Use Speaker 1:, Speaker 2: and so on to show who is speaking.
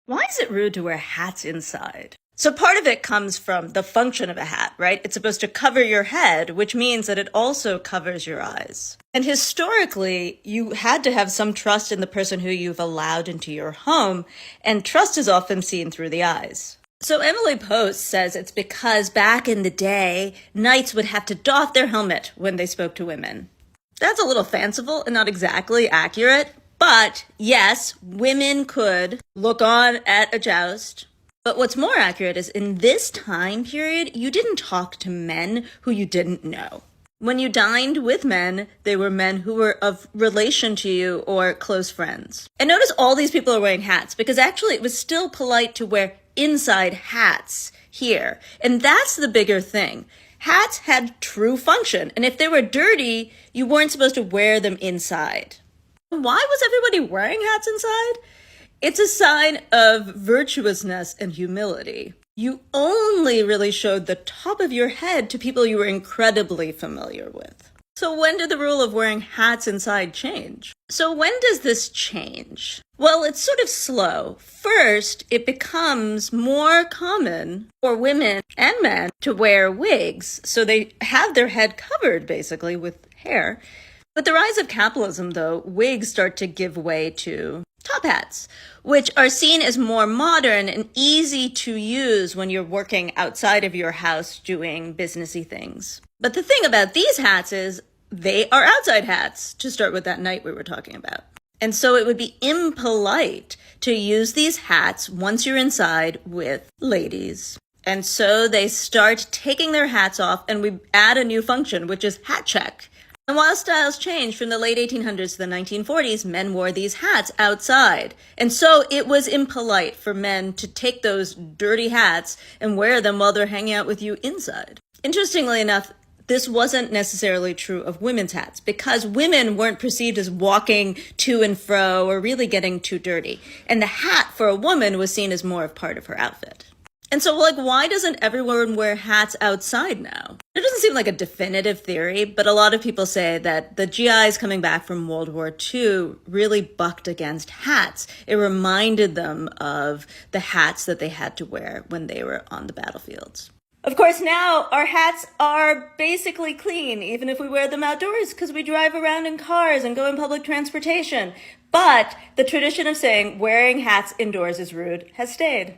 Speaker 1: Why is it rude to wear hats inside? So part of it comes from the function of a hat, right? It's supposed to cover your head, which means that it also covers your eyes. And historically, you had to have some trust in the person who you've allowed into your home, and trust is often seen through the eyes. So Emily Post says it's because back in the day, knights would have to doff their helmet when they spoke to women. That's a little fanciful and not exactly accurate, but yes, women could look on at a joust. But what's more accurate is in this time period, you didn't talk to men who you didn't know. When you dined with men, they were men who were of relation to you or close friends. And notice all these people are wearing hats because actually it was still polite to wear inside hats here. And that's the bigger thing. Hats had true function. And if they were dirty, you weren't supposed to wear them inside. Why was everybody wearing hats inside? It's a sign of virtuousness and humility. You only really showed the top of your head to people you were incredibly familiar with. So when did the rule of wearing hats inside change? So when does this change? Well, it's sort of slow. First, it becomes more common for women and men to wear wigs. So they have their head covered, basically, with hair. With the rise of capitalism, though, wigs start to give way to top hats, which are seen as more modern and easy to use when you're working outside of your house doing businessy things. But the thing about these hats is they are outside hats, to start with that night we were talking about. And so it would be impolite to use these hats once you're inside with ladies. And so they start taking their hats off, and we add a new function, which is hat check. And while styles changed from the late 1800s to the 1940s, men wore these hats outside. And so it was impolite for men to take those dirty hats and wear them while they're hanging out with you inside. Interestingly enough, this wasn't necessarily true of women's hats because women weren't perceived as walking to and fro or really getting too dirty. And the hat for a woman was seen as more of part of her outfit. And so, why doesn't everyone wear hats outside now? It doesn't seem like a definitive theory, but a lot of people say that the GIs coming back from World War II really bucked against hats. It reminded them of the hats that they had to wear when they were on the battlefields. Of course, now our hats are basically clean, even if we wear them outdoors, because we drive around in cars and go in public transportation. But the tradition of saying wearing hats indoors is rude has stayed.